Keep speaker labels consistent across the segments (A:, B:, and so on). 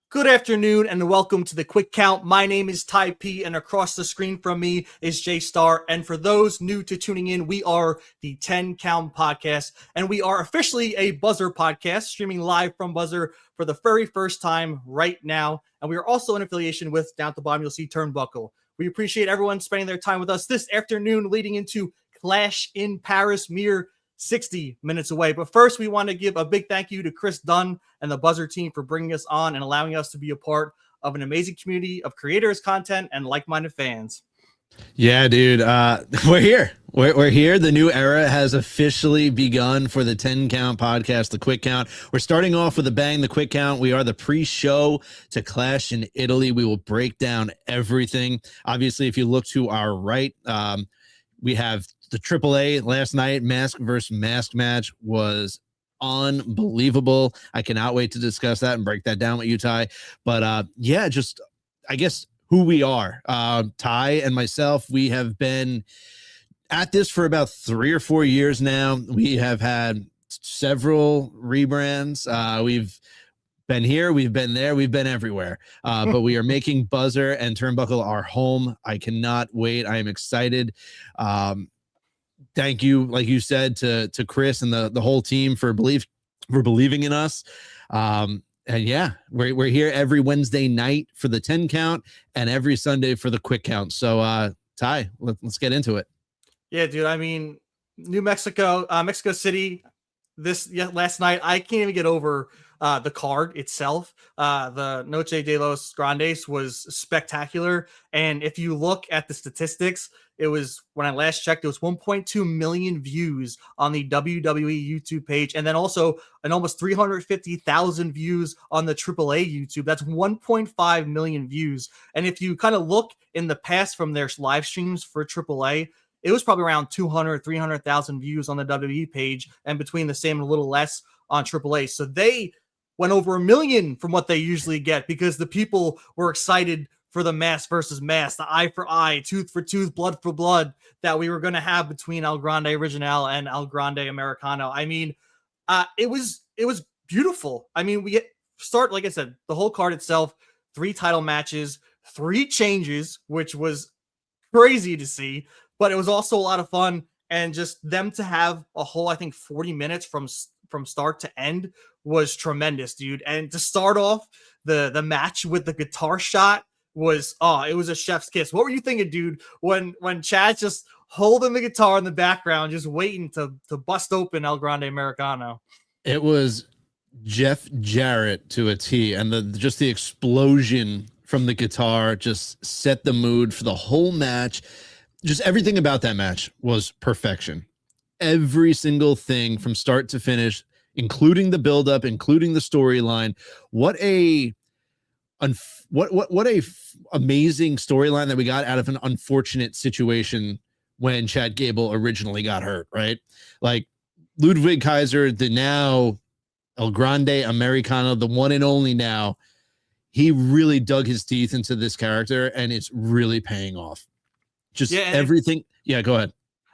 A: Good afternoon and welcome to the Quick Count. My name is Ty P and across the screen from me is Jay Star. And for those new to tuning in, we are the 10 Count Podcast and we are officially a Buzzer podcast streaming live from Buzzer for the very first time right now. And we are also in affiliation with, down at the bottom, you'll see Turnbuckle. We appreciate everyone spending their time with us this afternoon leading into Clash in Paris, mere 60 minutes away. But first, we want to give a big thank you to Chris Dunn and the Buzzer team for bringing us on and allowing us to be a part of an amazing community of creators, content, and like-minded fans.
B: Yeah, dude, we're here. We're here. The new era has officially begun for the 10 Count Podcast, the Quick Count. We're starting off with a bang, the Quick Count. We are the pre-show to Clash in Italy. We will break down everything. Obviously, if you look to our right, we have the AAA last night. Mask versus mask match was unbelievable. I cannot wait to discuss that and break that down with you, Ty. But yeah, just I guess who we are. Ty and myself, we have been at this for about 3 or 4 years now. We have had several rebrands. We've been here, we've been there, we've been everywhere. But we are making Buzzer and Turnbuckle our home. I cannot wait. I am excited. Thank you, like you said, to Chris and the whole team for believing in us. And yeah, we're here every Wednesday night for the 10 Count and every Sunday for the Quick Count. So Ty, let's get into it.
A: Yeah, dude. I mean, Mexico City. Last night, I can't even get over the card itself. The Noche de los Grandes was spectacular. And if you look at the statistics, it was, when I last checked, it was 1.2 million views on the WWE YouTube page. And then also an almost 350,000 views on the AAA YouTube. That's 1.5 million views. And if you kind of look in the past from their live streams for AAA, it was probably around 200, 300,000 views on the WWE page and between the same and a little less on AAA. So they went over 1 million from what they usually get because the people were excited for the mask versus mask, the eye for eye, tooth for tooth, blood for blood that we were going to have between El Grande Original and El Grande Americano. I mean, it was beautiful. I mean, like I said, the whole card itself, 3 title matches, 3 changes, which was crazy to see, but it was also a lot of fun. And just them to have a whole, I think, 40 minutes from start to end was tremendous, dude. And to start off the match with the guitar shot was, it was a chef's kiss. What were you thinking, dude, when Chad's just holding the guitar in the background, just waiting to bust open El Grande Americano?
B: It was Jeff Jarrett to a T, and the explosion from the guitar just set the mood for the whole match. Just everything about that match was perfection. Every single thing from start to finish, including the buildup, including the storyline. What a amazing storyline that we got out of an unfortunate situation when Chad Gable originally got hurt, right? Like Ludwig Kaiser, the now El Grande Americano, the one and only now, he really dug his teeth into this character and it's really paying off. Just everything. Yeah, go ahead.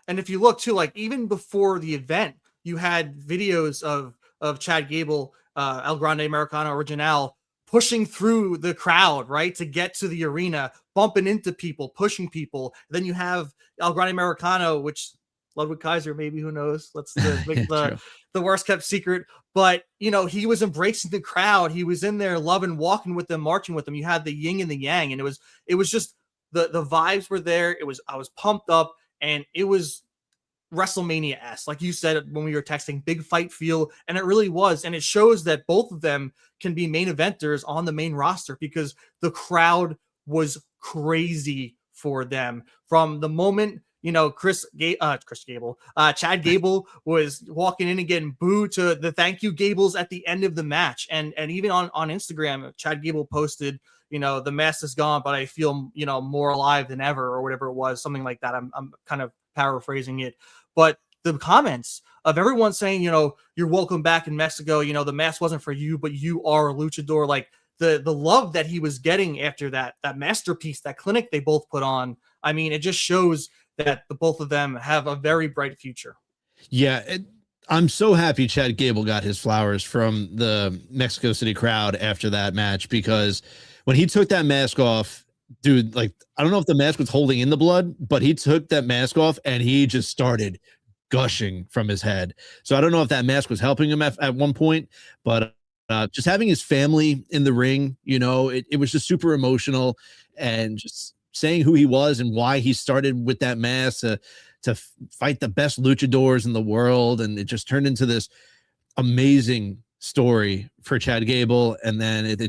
A: And if you look too, like even before the event, you had videos of Chad Gable, El Grande Americano Original, pushing through the crowd, right, to get to the arena, bumping into people, pushing people. Then you have El Grande Americano, which Ludwig Kaiser, maybe, who knows? That's the worst kept secret. But, you know, he was embracing the crowd. He was in there loving, walking with them, marching with them. You had the yin and the yang, and it was just the vibes were there. I was pumped up, and it was WrestleMania-esque, like you said when we were texting, big fight feel, and it really was. And it shows that both of them can be main eventers on the main roster because the crowd was crazy for them from the moment, you know, Chad Gable was walking in and getting booed to the thank you Gables at the end of the match. And even on Instagram, Chad Gable posted, you know, the mask is gone, but I feel, you know, more alive than ever, or whatever it was, something like that. I'm kind of paraphrasing it, but the comments of everyone saying, you know, you're welcome back in Mexico. You know, the mask wasn't for you, but you are a luchador. Like the love that he was getting after that masterpiece, that clinic they both put on. I mean, it just shows that the both of them have a very bright future.
B: Yeah, I'm so happy Chad Gable got his flowers from the Mexico City crowd after that match, because when he took that mask off, dude, like, I don't know if the mask was holding in the blood, but he took that mask off and he just started gushing from his head. So I don't know if that mask was helping him at one point, but just having his family in the ring, it was just super emotional, and just saying who he was and why he started with that mask to fight the best luchadors in the world. And it just turned into this amazing story for Chad Gable. And then it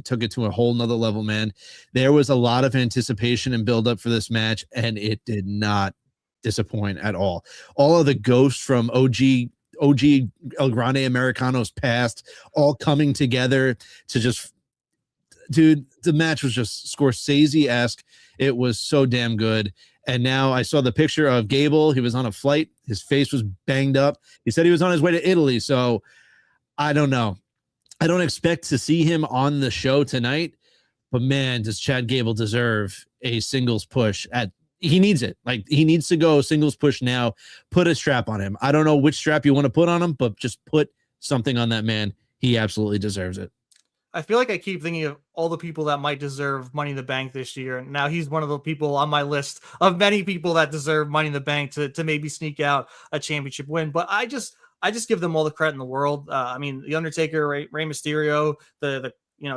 B: took it to a whole nother level, man. There was a lot of anticipation and build up for this match, and it did not disappoint at all. All of the ghosts from OG El Grande Americano's past all coming together to just, dude, the match was just Scorsese-esque. It was so damn good. And now I saw the picture of Gable. He was on a flight. His face was banged up. He said he was on his way to Italy. So I don't know. I don't expect to see him on the show tonight, but man, does Chad Gable deserve a singles push he needs it. Like, he needs to go singles push now. Put a strap on him. I don't know which strap you want to put on him, but just put something on that man. He absolutely deserves it.
A: I feel like I keep thinking of all the people that might deserve Money in the Bank this year. And now he's one of the people on my list of many people that deserve Money in the Bank to maybe sneak out a championship win. But I just give them all the credit in the world. I mean, The Undertaker, Rey Mysterio, the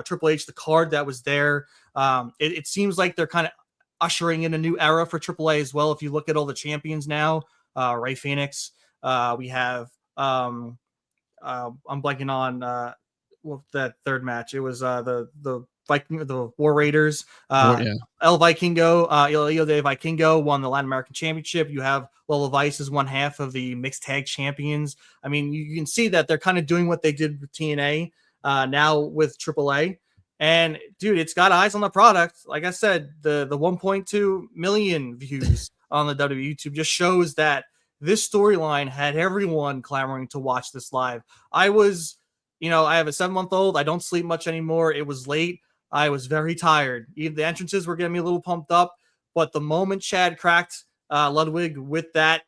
A: Triple H, the card that was there. It seems like they're kind of ushering in a new era for AAA as well. If you look at all the champions now, Rey Fénix, we have I'm blanking on that third match. It was the War Raiders.
B: Yeah.
A: El Vikingo, Ilio de Vikingo won the Latin American Championship. You have Lola Vice as one half of the mixed tag champions. I mean, you can see that they're kind of doing what they did with TNA now with AAA. And dude, it's got eyes on the product. Like I said, the 1.2 million views on the WWE YouTube just shows that this storyline had everyone clamoring to watch this live. I have a 7-month-old. I don't sleep much anymore. It was late. I was very tired. Even the entrances were getting me a little pumped up, but the moment Chad cracked Ludwig with the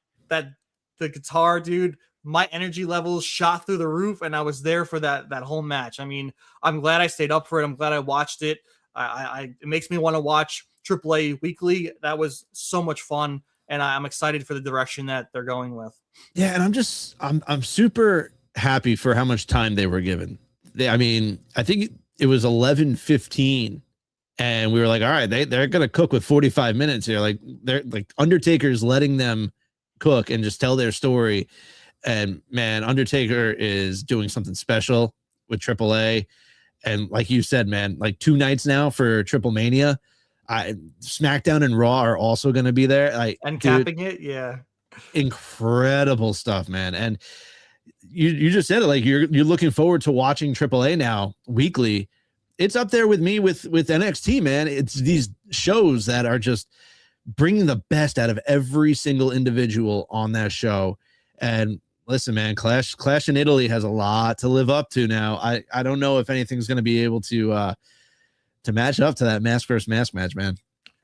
A: guitar, dude, my energy levels shot through the roof, and I was there for that whole match. I mean, I'm glad I stayed up for it. I'm glad I watched it. It makes me want to watch AAA weekly. That was so much fun, and I'm excited for the direction that they're going with.
B: Yeah, and I'm super happy for how much time they were given. I think it was 11:15, and we were like, all right, they're gonna cook with 45 minutes here. Like, they're like, Undertaker's letting them cook and just tell their story. And man, Undertaker is doing something special with AAA. And like you said, man, like 2 nights now for Triple Mania. SmackDown and Raw are also going to be there.
A: Capping it, yeah.
B: Incredible stuff, man. And you just said it, like, you're looking forward to watching AAA now weekly. It's up there with me with NXT, man. It's these shows that are just bringing the best out of every single individual on that show. And listen, man, Clash in Italy has a lot to live up to now. I don't know if anything's going to be able to match up to that mask versus mask match, man.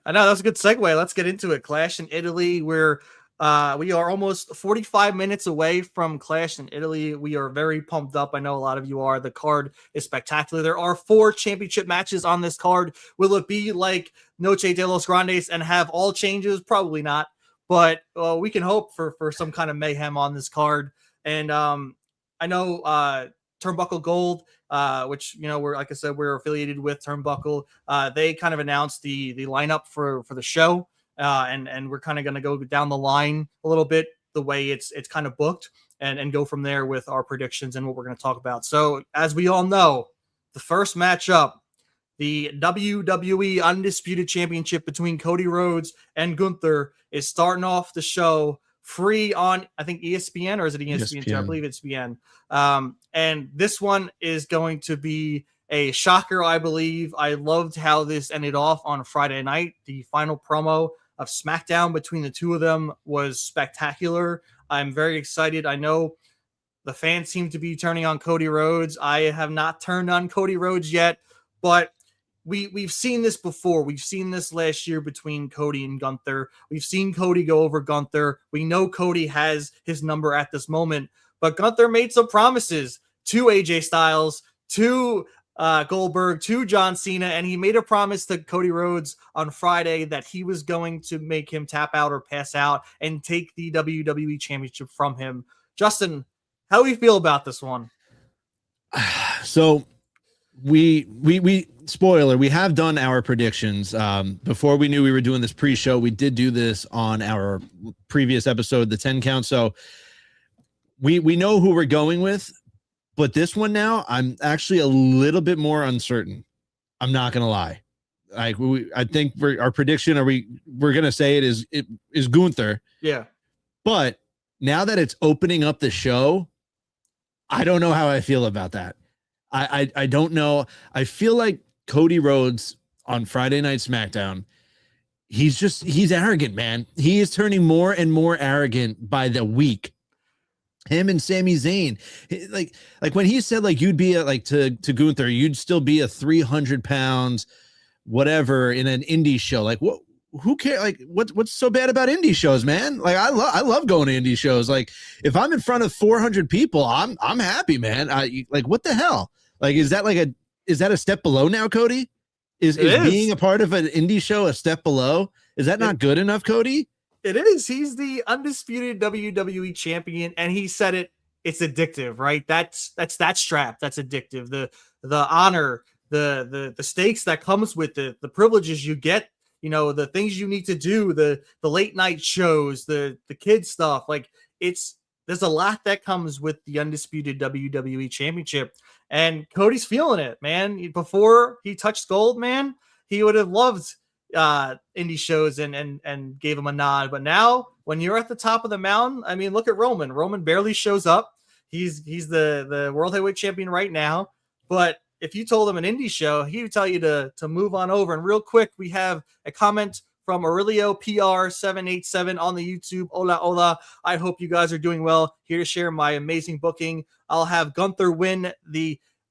A: I know, that's a good segue. Let's get into it. Clash in Italy. We are almost 45 minutes away from Clash in Italy. We are very pumped up. I know a lot of you are. The card is spectacular. There are 4 championship matches on this card. Will it be like Noche de los Grandes and have all changes? Probably not. But we can hope for some kind of mayhem on this card. And I know Turnbuckle Gold, which, like I said, we're affiliated with Turnbuckle. They kind of announced the lineup for the show. And we're kind of going to go down the line a little bit, the way it's kind of booked, and go from there with our predictions and what we're going to talk about. So as we all know, the first matchup, the WWE Undisputed Championship between Cody Rhodes and Gunther, is starting off the show free on, I think, ESPN, or is it ESPN?
B: ESPN.
A: I believe it's ESPN. And this one is going to be a shocker, I believe. I loved how this ended off on Friday night. The final promo of SmackDown between the two of them was spectacular. I'm very excited. I know the fans seem to be turning on Cody Rhodes. I have not turned on Cody Rhodes yet, but we've seen this before. We've seen this last year between Cody and Gunther. We've seen Cody go over Gunther. We know Cody has his number at this moment, but Gunther made some promises to AJ Styles, to Goldberg, to John Cena, and he made a promise to Cody Rhodes on Friday that he was going to make him tap out or pass out and take the WWE Championship from him. Justin, how do you feel about this one?
B: So we spoiler, we have done our predictions. Before we knew we were doing this pre-show, we did do this on our previous episode, the 10 count. So we know who we're going with, but this one now, I'm actually a little bit more uncertain. I'm not gonna lie. Like I think our prediction, we're gonna say it is Gunther.
A: Yeah.
B: But now that it's opening up the show, I don't know how I feel about that. I don't know. I feel like Cody Rhodes on Friday Night SmackDown, he's arrogant, man. He is turning more and more arrogant by the week. Him and Sami Zayn, like when he said like you'd be to Gunther, you'd still be a 300 pounds, whatever in an indie show. Like what? Who cares? Like what's so bad about indie shows, man? Like I love going to indie shows. Like if I'm in front of 400 people, I'm happy, man. Like what the hell? Like is that a step below now, Cody? Is being a part of an indie show a step below? Is that not good enough, Cody?
A: It is. He's the undisputed WWE champion, and he said it. It's addictive, right? That's that strap. That's addictive. The honor, the stakes that comes with it, the privileges you get. You know, the things you need to do, the late night shows, the kid stuff. Like there's a lot that comes with the undisputed WWE championship, and Cody's feeling it, man. Before he touched gold, man, he would have loved indie shows and gave him a nod. But now when you're at the top of the mountain, I mean, look at Roman. Roman barely shows up. He's the world heavyweight champion right now, but if you told him an indie show, he would tell you to move on over. And real quick, we have a comment from Aurelio PR787 on the YouTube. Hola, hola. I hope you guys are doing well. Here to share my amazing booking. I'll have Gunther win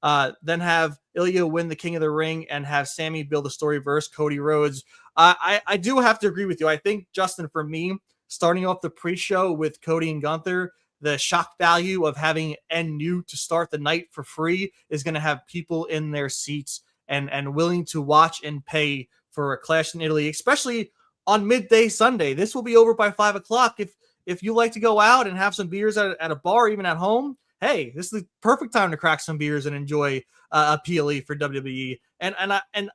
A: then have Ilya win the King of the Ring, and have Sammy build a story versus Cody Rhodes. I do have to agree with you. I think, Justin, for me, starting off the pre-show with Cody and Gunther, the shock value of having NU to start the night for free is going to have people in their seats and willing to watch and pay for a Clash in Italy, especially on midday Sunday. This will be over by 5 o'clock. If you like to go out and have some beers at a bar, even at home, hey, this is the perfect time to crack some beers and enjoy a PLE for WWE. And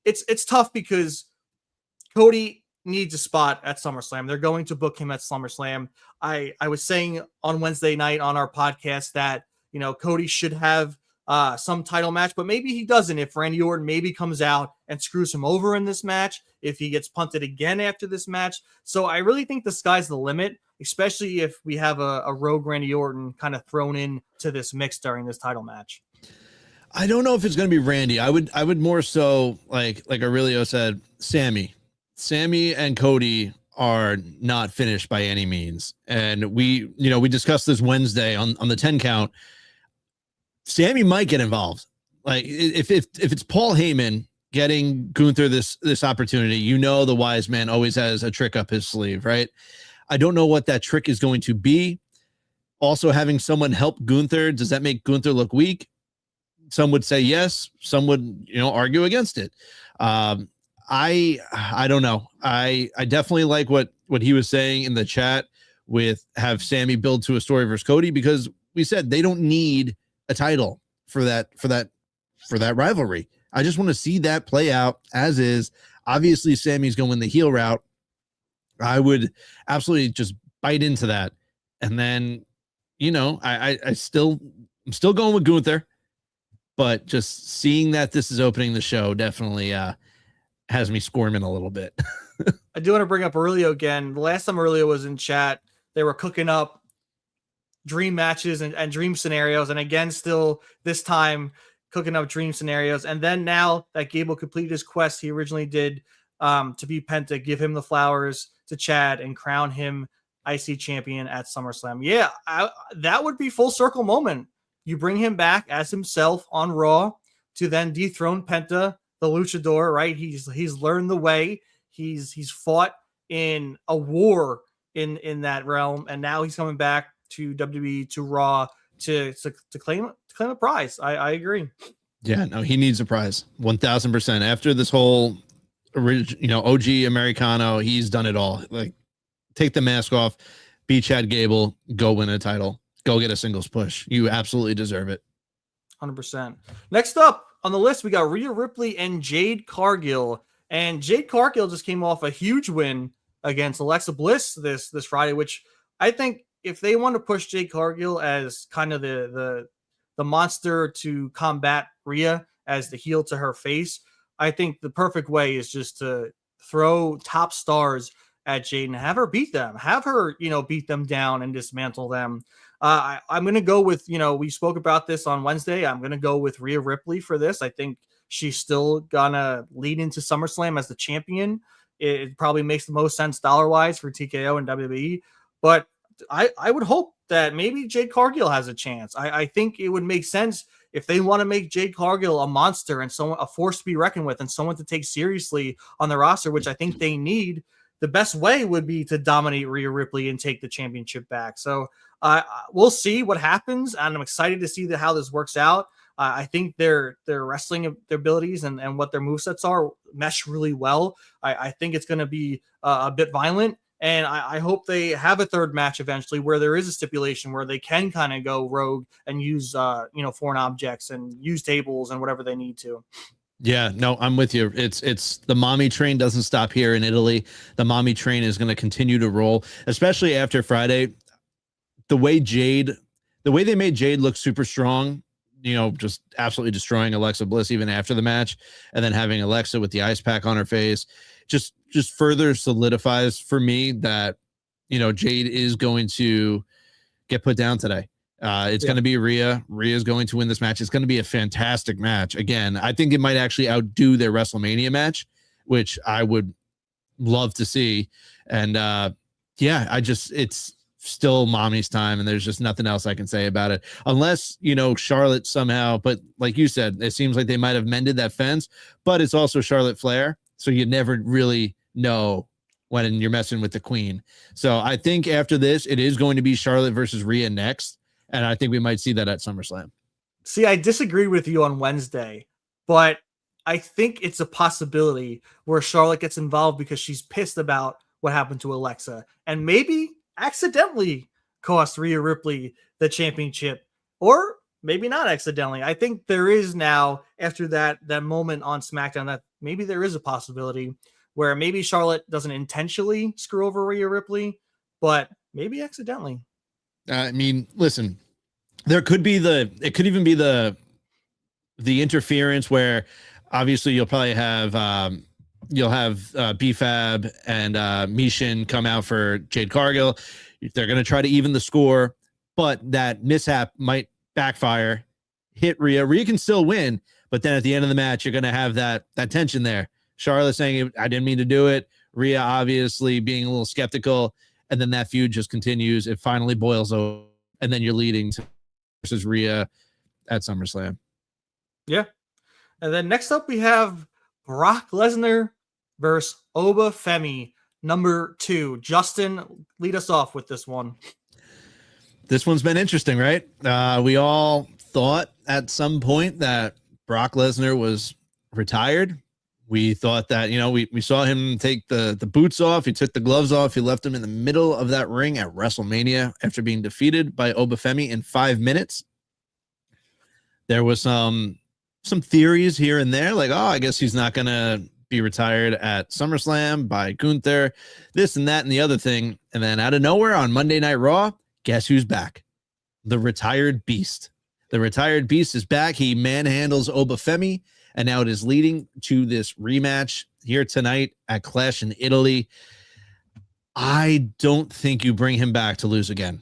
A: it's tough because Cody needs a spot at SummerSlam. They're going to book him at SummerSlam. I was saying on Wednesday night on our podcast that, you know, Cody should have some title match, but maybe he doesn't. If Randy Orton maybe comes out and screws him over in this match, if he gets punted again after this match. So I really think the sky's the limit, especially if we have a rogue Randy Orton kind of thrown in to this mix during this title match.
B: I don't know if it's going to be Randy. I would more so like Aurelio said, Sammy and Cody are not finished by any means. And we discussed this Wednesday on the 10 count. Sammy might get involved. Like if it's Paul Heyman getting Gunther this opportunity, you know, the wise man always has a trick up his sleeve, right? I don't know what that trick is going to be. Also, having someone help Gunther, does that make Gunther look weak? Some would say yes. Some would, argue against it. I don't know. I definitely like what he was saying in the chat with have Sammy build to a story versus Cody, because we said they don't need a title for that rivalry. I just want to see that play out as is. Obviously, Sammy's going the heel route. I would absolutely just bite into that. And then, I'm still going with Gunther, but just seeing that this is opening the show definitely has me squirming a little bit.
A: I do want to bring up Aurelio again. The last time Aurelio was in chat, they were cooking up dream matches and dream scenarios. And again, still this time cooking up dream scenarios. And then now that Gable completed his quest he originally did to be Penta, give him the flowers to Chad and crown him IC champion at SummerSlam. Yeah, that would be full circle moment. You bring him back as himself on Raw to then dethrone Penta the luchador, right? He's learned the way. He's fought in a war in that realm, and now he's coming back to WWE, to Raw, to claim a prize. I agree.
B: Yeah, no, he needs a prize. 1000%. After this whole OG Americano, he's done it all. Like, take the mask off, beat Chad Gable, go win a title, go get a singles push. You absolutely deserve it.
A: 100%. Next up on the list, we got Rhea Ripley and Jade Cargill. And Jade Cargill just came off a huge win against Alexa Bliss this Friday, which I think if they want to push Jade Cargill as kind of the monster to combat Rhea as the heel to her face, I think the perfect way is just to throw top stars at Jade and have her beat them, beat them down and dismantle them. I'm going to go with, we spoke about this on Wednesday. I'm going to go with Rhea Ripley for this. I think she's still going to lead into SummerSlam as the champion. It probably makes the most sense dollar-wise for TKO and WWE. But I would hope that maybe Jade Cargill has a chance. I think it would make sense if they want to make Jade Cargill a monster and a force to be reckoned with and someone to take seriously on the roster, which I think they need. The best way would be to dominate Rhea Ripley and take the championship back. So we'll see what happens, and I'm excited to see how this works out. I think their wrestling their abilities and what their movesets are mesh really well. I think it's going to be a bit violent, and I hope they have a third match eventually where there is a stipulation where they can kind of go rogue and use foreign objects and use tables and whatever they need to.
B: Yeah, no, I'm with you. It's the mommy train doesn't stop here in Italy. The mommy train is going to continue to roll, especially after Friday. The way they made Jade look super strong, just absolutely destroying Alexa Bliss even after the match, and then having Alexa with the ice pack on her face just further solidifies for me that Jade is going to get put down today. It's going to be Rhea. Rhea's going to win this match. It's going to be a fantastic match. Again, I think it might actually outdo their WrestleMania match, which I would love to see. And it's still mommy's time, and there's just nothing else I can say about it. Unless, Charlotte somehow, but like you said, it seems like they might have mended that fence, but it's also Charlotte Flair. So you never really know when you're messing with the queen. So I think after this, it is going to be Charlotte versus Rhea next. And I think we might see that at SummerSlam.
A: See, I disagree with you on Wednesday, but I think it's a possibility where Charlotte gets involved because she's pissed about what happened to Alexa and maybe accidentally cost Rhea Ripley the championship, or maybe not accidentally. I think there is now, after that moment on SmackDown, that maybe there is a possibility where maybe Charlotte doesn't intentionally screw over Rhea Ripley, but maybe accidentally.
B: I mean, listen, it could even be the interference where obviously you'll probably have BFAB and Mishin come out for Jade Cargill. They're going to try to even the score, but that mishap might backfire, hit Rhea. Rhea can still win, but then at the end of the match, you're going to have that tension there. Charlotte saying, I didn't mean to do it. Rhea obviously being a little skeptical. And then that feud just continues. It finally boils over, and then you're leading to versus Rhea at SummerSlam.
A: Yeah. And then next up, we have Brock Lesnar versus Oba Femi, number 2. Justin, lead us off with this one.
B: This one's been interesting, right? We all thought at some point that Brock Lesnar was retired. We thought that, we saw him take the boots off. He took the gloves off. He left him in the middle of that ring at WrestleMania after being defeated by Oba Femi in 5 minutes. There was some theories here and there, like, I guess he's not going to be retired at SummerSlam by Gunther, this and that and the other thing. And then out of nowhere on Monday Night Raw, guess who's back? The retired beast. The retired beast is back. He manhandles Oba Femi. And now it is leading to this rematch here tonight at Clash in Italy. I don't think you bring him back to lose again.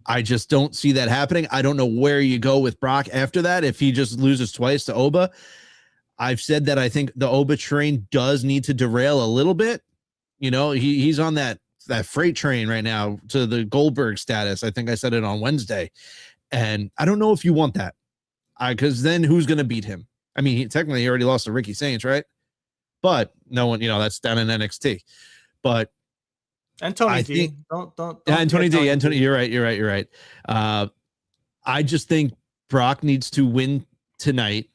B: I just don't see that happening. I don't know where you go with Brock after that if he just loses twice to Oba. I've said that I think the Oba train does need to derail a little bit. He's on that freight train right now to the Goldberg status. I think I said it on Wednesday. And I don't know if you want that. Because then who's going to beat him? I mean, technically he already lost to Ricky Saints, right? But no one, that's down in NXT. But
A: And Tony
B: I
A: D.
B: think,
A: Don't
B: and Tony
A: forget
B: D, and
A: D.
B: Tony, you're right. I just think Brock needs to win tonight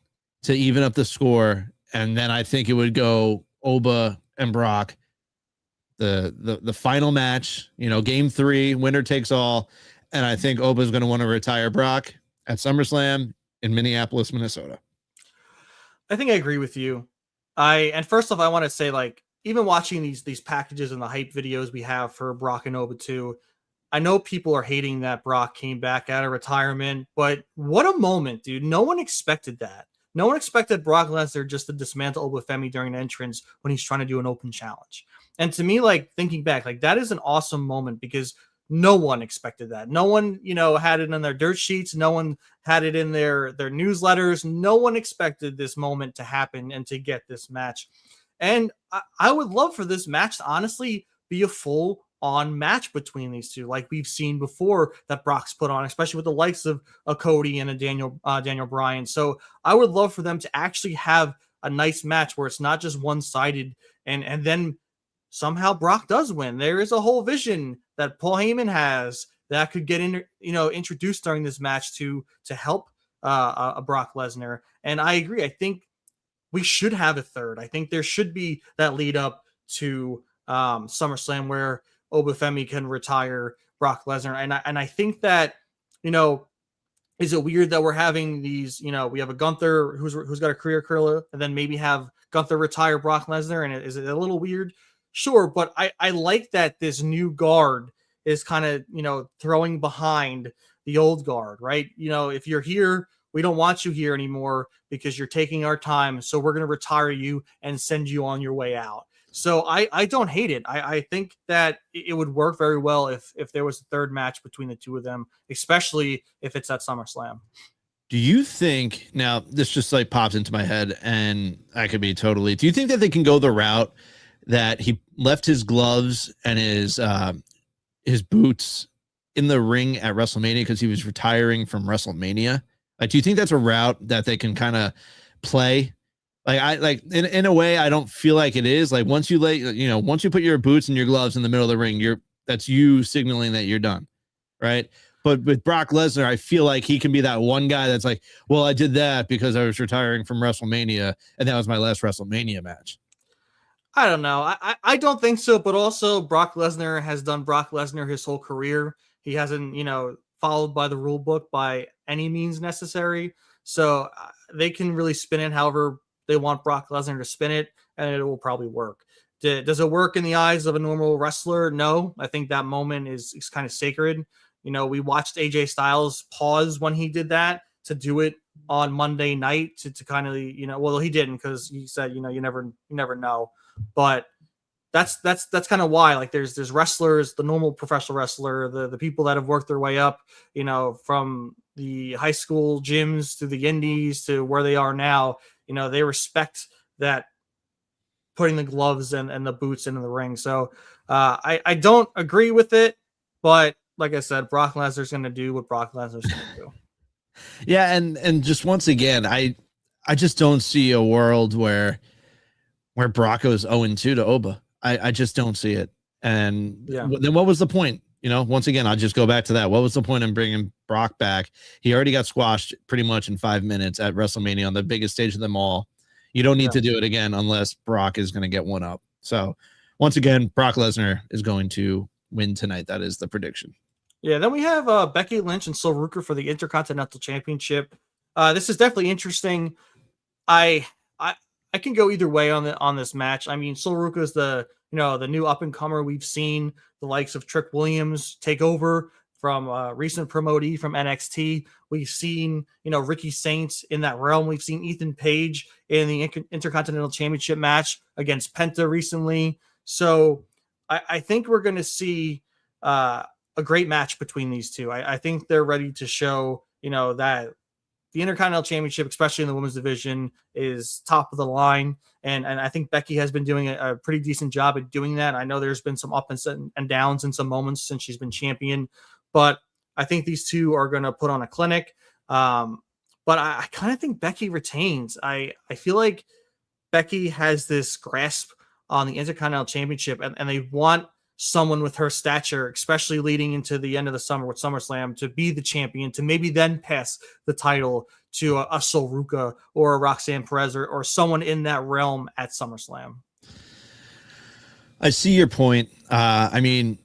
B: to even up the score, and then I think it would go Oba and Brock. The final match, game 3, winner takes all, and I think Oba is going to want to retire Brock at SummerSlam in Minneapolis, Minnesota.
A: I think I agree with you. And first off, I want to say, like, even watching these packages and the hype videos we have for Brock and Oba 2, I know people are hating that Brock came back out of retirement, but what a moment, dude. No one expected that. No one expected Brock Lesnar just to dismantle Oba Femi during an entrance when he's trying to do an open challenge. And to me, like, thinking back, like, that is an awesome moment because no one expected that. No one, had it in their dirt sheets. No one had it in their newsletters. No one expected this moment to happen and to get this match. And I would love for this match to honestly be a full on match between these two, like we've seen before that Brock's put on, especially with the likes of a Cody and a Daniel Bryan. So I would love for them to actually have a nice match where it's not just one sided, and then somehow Brock does win. There is a whole vision that Paul Heyman has that could get introduced during this match to help a Brock Lesnar. And I agree. I think we should have a third. I think there should be that lead up to SummerSlam where Oba Femi can retire Brock Lesnar. And I think that, is it weird that we're having these, we have a Gunther who's got a career killer, and then maybe have Gunther retire Brock Lesnar? And is it a little weird? Sure, but I like that this new guard is kind of, throwing behind the old guard, right? If you're here, we don't want you here anymore because you're taking our time. So we're going to retire you and send you on your way out. So I don't hate it. I think that it would work very well if there was a third match between the two of them, especially if it's at SummerSlam.
B: Do you think, now this just like pops into my head and I could be totally, do you think that they can go the route that he left his gloves and his boots in the ring at WrestleMania because he was retiring from WrestleMania? Like, do you think that's a route that they can kind of play? Like, in a way, I don't feel like it is. Like, once you once you put your boots and your gloves in the middle of the ring, that's you signaling that you're done, right? But with Brock Lesnar, I feel like he can be that one guy that's like, well, I did that because I was retiring from WrestleMania, and that was my last WrestleMania match.
A: I don't know. I don't think so. But also, Brock Lesnar has done Brock Lesnar his whole career. He hasn't, followed by the rule book by any means necessary. So they can really spin it however they want Brock Lesnar to spin it, and it will probably work. Does it work in the eyes of a normal wrestler? No. I think that moment is kind of sacred. We watched AJ Styles pause when he did that to do it on Monday night to kind of, well, he didn't because he said, you never know. But that's kind of why, like, there's wrestlers, the normal professional wrestler, the people that have worked their way up, from the high school gyms to the indies to where they are now, they respect that putting the gloves and the boots into the ring. So I don't agree with it, but like I said, Brock Lesnar's going to do what Brock Lesnar's going to do.
B: Yeah. And just once again, I just don't see a world where Brock goes 0-2 to Oba. I just don't see it. And then what was the point? Once again, I'll just go back to that. What was the point in bringing Brock back? He already got squashed pretty much in 5 minutes at WrestleMania on the biggest stage of them all. You don't need to do it again unless Brock is going to get one up. So once again, Brock Lesnar is going to win tonight. That is the prediction.
A: Yeah, then we have Becky Lynch and Sol Ruker for the Intercontinental Championship. This is definitely interesting. I can go either way on this match. I mean, Sol Ruka is the new up and comer. We've seen the likes of Trick Williams take over from recent promotee from NXT. We've seen Ricky Saints in that realm. We've seen Ethan Page in the Intercontinental Championship match against Penta recently. So I think we're going to see a great match between these two. I think they're ready to show that the Intercontinental Championship, especially in the women's division, is top of the line. And I think Becky has been doing a pretty decent job at doing that. I know there's been some ups and downs in some moments since she's been champion, but I think these two are going to put on a clinic. but I kind of think Becky retains. I feel like Becky has this grasp on the Intercontinental Championship, and they want someone with her stature, especially leading into the end of the summer with SummerSlam, to be the champion, to maybe then pass the title to a Sol Ruca or a Roxanne Perez or someone in that realm at SummerSlam.
B: I see your point. I mean,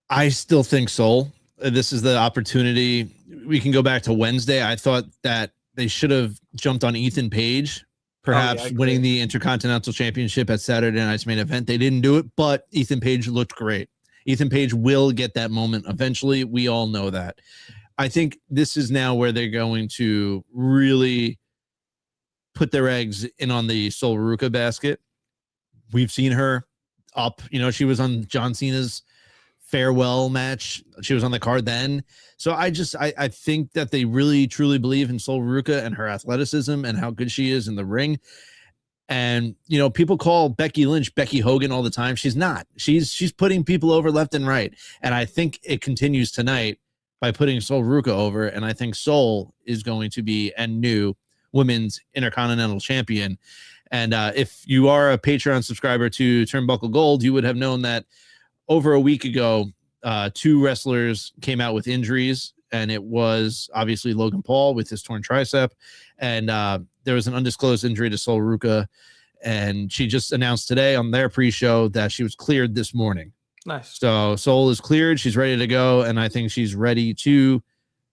B: I still think Sol. This is the opportunity. We can go back to Wednesday. I thought that they should have jumped on Ethan Page, perhaps winning the Intercontinental Championship at Saturday Night's main event. They didn't do it, but Ethan Page looked great. Ethan Page will get that moment eventually. We all know that. I think this is now where they're going to really put their eggs in on the Sol Ruca basket. We've seen her up. She was on John Cena's farewell match. She was on the card then. So I think that they really truly believe in Sol Ruca and her athleticism and how good she is in the ring. And people call Becky Lynch Becky Hogan all the time. She's not. She's putting people over left and right. And I think it continues tonight by putting Sol Ruca over. And I think Sol is going to be a new women's Intercontinental Champion. And if you are a Patreon subscriber to Turnbuckle Gold, you would have known that over a week ago, 2 wrestlers came out with injuries, and it was obviously Logan Paul with his torn tricep, and there was an undisclosed injury to Sol Ruca, and she just announced today on their pre-show that she was cleared this morning.
A: Nice.
B: So Sol is cleared. She's ready to go, and I think she's ready to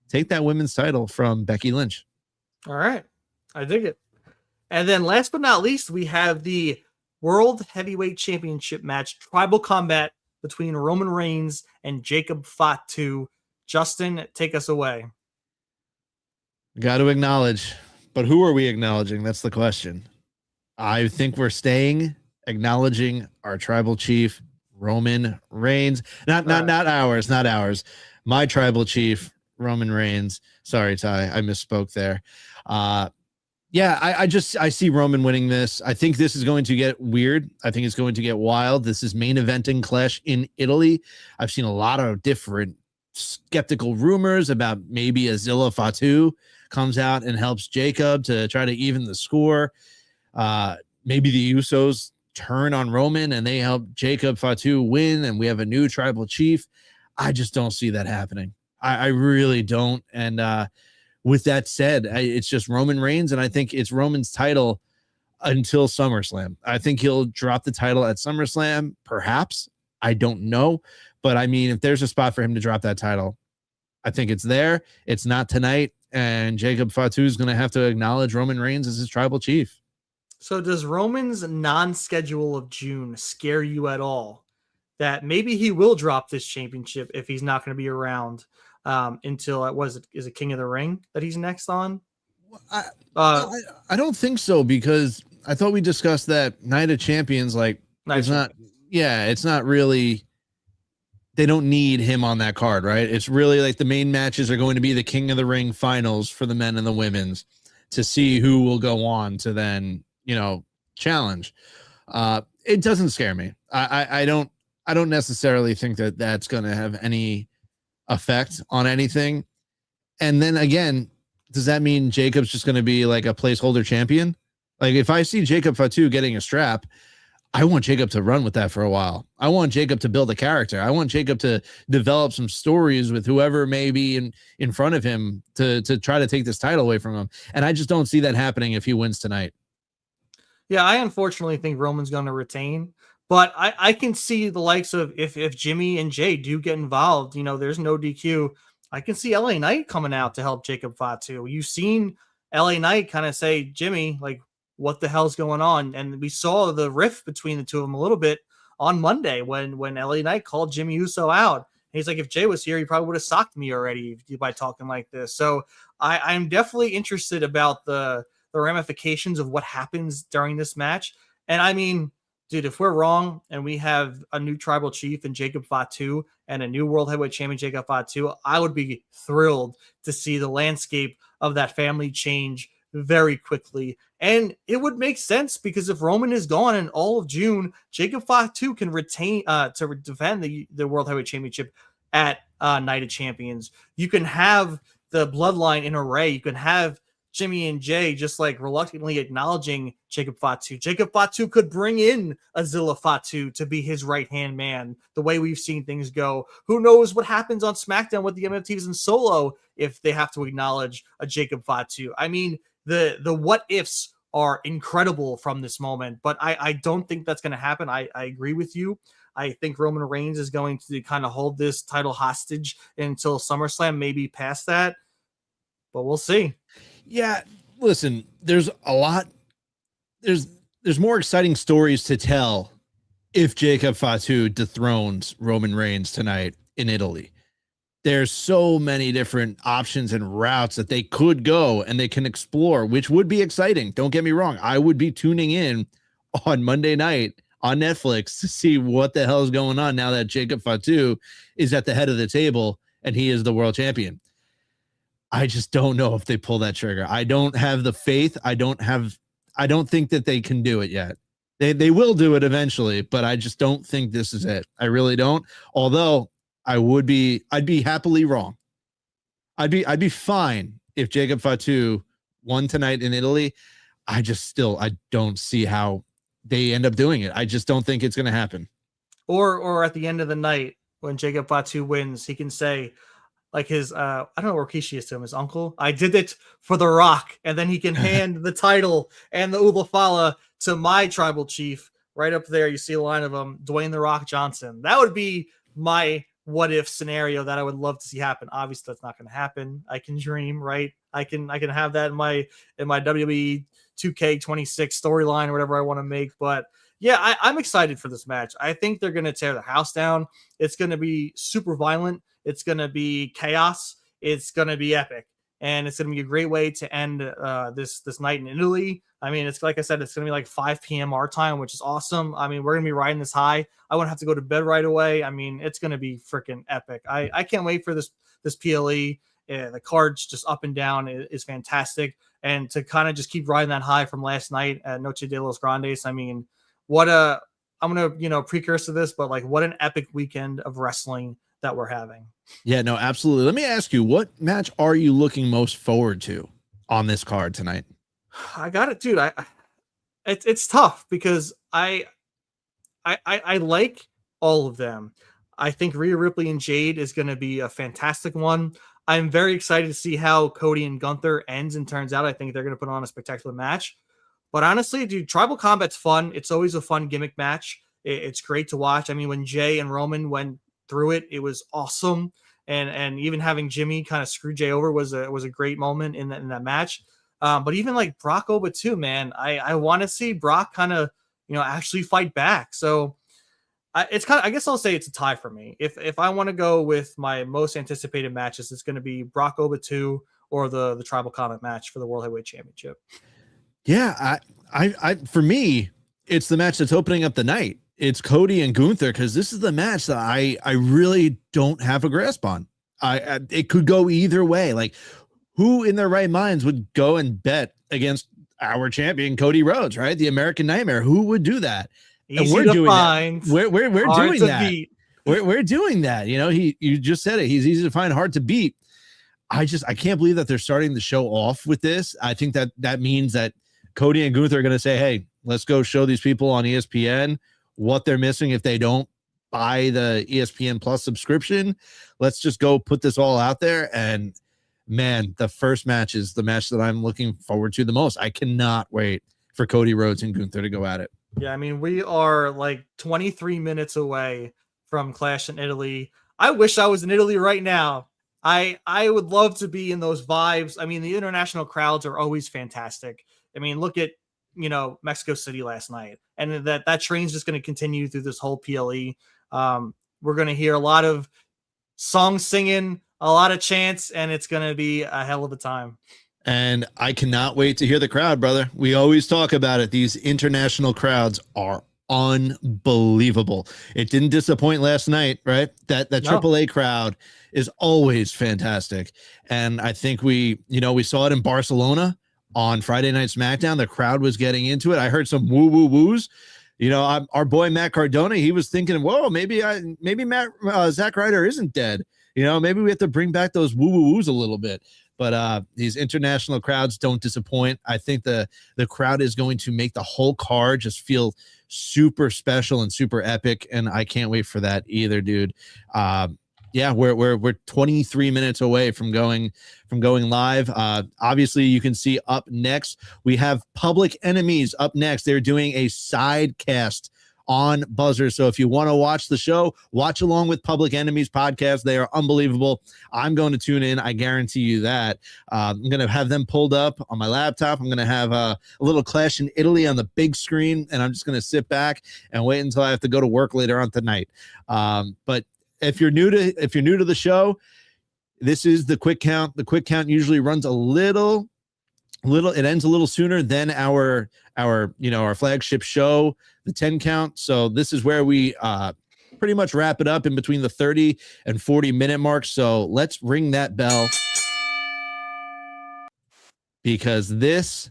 B: take that women's title from Becky Lynch.
A: All right. I dig it. And then last but not least, we have the World Heavyweight Championship match, Tribal Combat between Roman Reigns and Jacob Fatu. Justin, take us away.
B: Got to acknowledge, but who are we acknowledging? That's the question. I think we're acknowledging our tribal chief, Roman Reigns. Not ours. My tribal chief, Roman Reigns. Sorry, Ty, I misspoke there. I see Roman winning this. I think this is going to get weird. I think it's going to get wild. This is main eventing Clash in Italy. I've seen a lot of different skeptical rumors about maybe Azilla Fatu comes out and helps Jacob to try to even the score. Maybe the Usos turn on Roman and they help Jacob Fatu win, and we have a new tribal chief. I just don't see that happening. I really don't. And with that said, it's just Roman Reigns, and I think it's Roman's title until SummerSlam. I think he'll drop the title at SummerSlam, perhaps. I don't know. But, I mean, if there's a spot for him to drop that title, I think it's there. It's not tonight, and Jacob Fatu is going to have to acknowledge Roman Reigns as his tribal chief.
A: So does Roman's non-schedule of June scare you at all? That maybe he will drop this championship if he's not going to be around until is it King of the Ring that he's next on?
B: I don't think so, because I thought we discussed that Night of Champions, it's not really, they don't need him on that card, right? It's really like the main matches are going to be the King of the Ring finals for the men and the women's to see who will go on to then, challenge. It doesn't scare me. I don't necessarily think that that's going to have any effect on anything. And then again, does that mean Jacob's just going to be like a placeholder champion? Like, if I see Jacob Fatu getting a strap, I want Jacob to run with that for a while. I want Jacob to build a character. I want Jacob to develop some stories with whoever may be in front of him to try to take this title away from him. And I just don't see that happening if he wins tonight. Yeah,
A: I unfortunately think Roman's going to retain. But I can see the likes of if Jimmy and Jay do get involved, there's no DQ. I can see LA Knight coming out to help Jacob Fatu. You've seen LA Knight kind of say, Jimmy, like, what the hell's going on? And we saw the rift between the two of them a little bit on Monday when LA Knight called Jimmy Uso out. And he's like, if Jay was here, he probably would have socked me already by talking like this. So I'm definitely interested about the ramifications of what happens during this match. And I mean, dude, if we're wrong and we have a new tribal chief in Jacob Fatu and a new world heavyweight champion Jacob Fatu, I would be thrilled to see the landscape of that family change very quickly. And it would make sense, because if Roman is gone in all of June, Jacob Fatu can retain to defend the world heavyweight championship at Night of Champions. You can have the bloodline in array. You can have Jimmy and Jay just like reluctantly acknowledging Jacob Fatu. Jacob Fatu could bring in Azilla Fatu to be his right-hand man, the way we've seen things go. Who knows what happens on SmackDown with the MFTs and Solo if they have to acknowledge a Jacob Fatu. I mean, the what ifs are incredible from this moment, but I don't think that's going to happen. I agree with you. I think Roman Reigns is going to kind of hold this title hostage until SummerSlam, maybe past that, but we'll see.
B: Yeah, listen, there's a lot. There's more exciting stories to tell if Jacob Fatu dethrones Roman Reigns tonight in Italy. There's so many different options and routes that they could go and they can explore, which would be exciting. Don't get me wrong. I would be tuning in on Monday night on Netflix to see what the hell is going on now that Jacob Fatu is at the head of the table and he is the world champion. I just don't know if they pull that trigger. I don't have the faith. I don't think that they can do it yet. They will do it eventually, but I just don't think this is it. I really don't. Although I'd be happily wrong. I'd be fine if Jacob Fatu won tonight in Italy. I don't see how they end up doing it. I just don't think it's going to happen.
A: Or at the end of the night when Jacob Fatu wins, he can say, like his, I don't know where Rikishi is to him, his uncle, I did it for The Rock. And then he can hand the title and the Ulafala to my tribal chief right up there. You see a line of them, Dwayne The Rock Johnson. That would be my what if scenario that I would love to see happen. Obviously that's not going to happen. I can dream, right? I can have that in my WWE 2K26 storyline or whatever I want to make. But yeah, I'm excited for this match. I think they're going to tear the house down. It's going to be super violent. It's going to be chaos. It's going to be epic. And it's going to be a great way to end this night in Italy. I mean, it's like I said, it's going to be like 5 p.m. our time, which is awesome. I mean, we're going to be riding this high. I won't have to go to bed right away. I mean, it's going to be freaking epic. I can't wait for this PLE. The card's just up and down is fantastic. And to kind of just keep riding that high from last night at Noche de los Grandes. I mean, I'm going to, precursor to this, but like what an epic weekend of wrestling that we're having.
B: Yeah, no, absolutely. Let me ask you, what match are you looking most forward to on this card tonight?
A: I got it, dude. It's tough because I like all of them. I think Rhea Ripley and Jade is going to be a fantastic one. I'm very excited to see how Cody and Gunther ends and turns out. I think they're going to put on a spectacular match. But honestly, dude, Tribal Combat's fun. It's always a fun gimmick match. It's great to watch. I mean, when Jay and Roman went through it, it was awesome. And even having Jimmy kind of screw Jay over was a great moment in that match. But even like Brock Oba too, man, I want to see Brock kind of, actually fight back. So it's kind of, I guess I'll say it's a tie for me. If I want to go with my most anticipated matches, it's going to be Brock Oba 2 or the Tribal Combat match for the World Heavyweight Championship.
B: Yeah, I for me, it's the match that's opening up the night. It's Cody and Gunther, because this is the match that I really don't have a grasp on. It could go either way. Like, who in their right minds would go and bet against our champion Cody Rhodes, right? The American Nightmare. Who would do that?
A: Easy and we're doing
B: that. We're doing that.
A: Beat.
B: We're doing that. You just said it. He's easy to find, hard to beat. I can't believe that they're starting the show off with this. I think that means that Cody and Gunther are going to say, hey, let's go show these people on ESPN what they're missing if they don't buy the ESPN Plus subscription. Let's just go put this all out there. And man, the first match is the match that I'm looking forward to the most. I cannot wait for Cody Rhodes and Gunther to go at it.
A: Yeah, I mean, we are like 23 minutes away from Clash in Italy. I wish I was in Italy right now. I would love to be in those vibes. I mean, the international crowds are always fantastic. I mean, look at, Mexico City last night. And that train's just going to continue through this whole PLE. We're going to hear a lot of songs singing, a lot of chants, and it's going to be a hell of a time.
B: And I cannot wait to hear the crowd, brother. We always talk about it. These international crowds are unbelievable. It didn't disappoint last night, right? That AAA crowd is always fantastic. And I think we saw it in Barcelona on Friday Night SmackDown. The crowd was getting into it. I heard some woo woo woos. Our boy Matt Cardona, he was thinking, whoa, maybe Zack Ryder isn't dead. Maybe we have to bring back those woo woo woos a little bit. but these international crowds don't disappoint. I think the crowd is going to make the whole card just feel super special and super epic, and I can't wait for that either, dude. Yeah, we're 23 minutes away from going live. Obviously, you can see up next we have Public Enemies up next. They're doing a side cast on Buzzer. So if you want to watch the show, watch along with Public Enemies podcast. They are unbelievable. I'm going to tune in. I guarantee you that. I'm going to have them pulled up on my laptop. I'm going to have a little Clash in Italy on the big screen, and I'm just going to sit back and wait until I have to go to work later on tonight. But if you're new to the show, this is the quick count. The quick count usually runs a little, it ends a little sooner than our flagship show, the 10 count. So this is where we pretty much wrap it up in between the 30 and 40 minute mark. So let's ring that bell, because this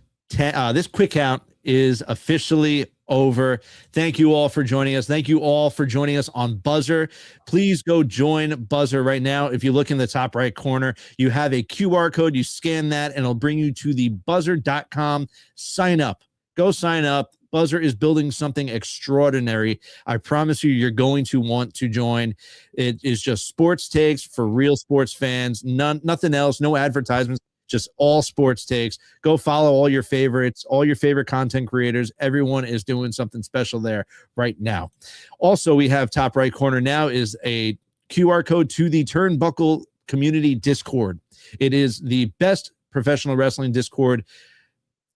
B: quick count is officially over. Thank you all for joining us. Thank you all for joining us on Buzzer. Please go join Buzzer right now. If you look in the top right corner, you have a QR code. You scan that and it'll bring you to the buzzer.com. Sign up. Go sign up. Buzzer is building something extraordinary. I promise you, you're going to want to join. It is just sports takes for real sports fans. Nothing else. No advertisements. Just all sports takes. Go follow all your favorites, all your favorite content creators. Everyone is doing something special there right now. Also, we have top right corner now is a QR code to the Turnbuckle Community Discord. It is the best professional wrestling Discord,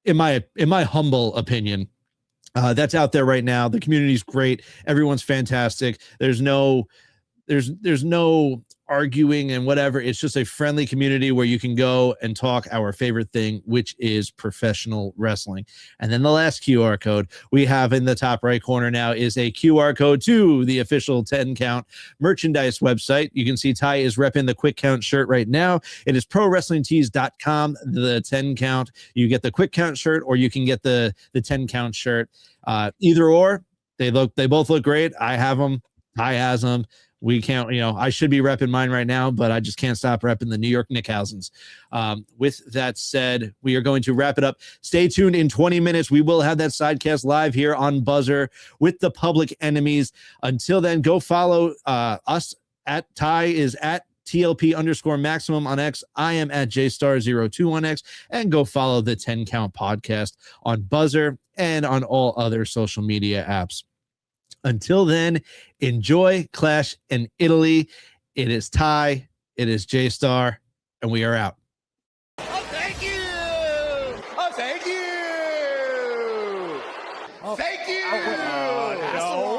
B: in my humble opinion. That's out there right now. The community is great. Everyone's fantastic. There's no arguing and whatever. It's just a friendly community where you can go and talk our favorite thing, which is professional wrestling. And then the last QR code we have in the top right corner now is a QR code to the official 10 count merchandise website. You can see Ty is repping the quick count shirt right now. It is prowrestlingtees.com. The 10 count, you get the quick count shirt, or you can get the 10 count shirt. Either or, they both look great. I have them. Ty has them. We can't, I should be repping mine right now, but I just can't stop repping the New York Nickhausens. With that said, we are going to wrap it up. Stay tuned. In 20 minutes, we will have that sidecast live here on Buzzer with the Public Enemies. Until then, go follow us at Ty is at TLP_maximum on X. I am at JStar02 on X, and go follow the 10 Count podcast on Buzzer and on all other social media apps. Until then, enjoy Clash in Italy. It is Ty, it is J-Star, and we are out.
C: Oh, thank you! Oh, thank you!
D: Oh,
C: thank you!
D: no.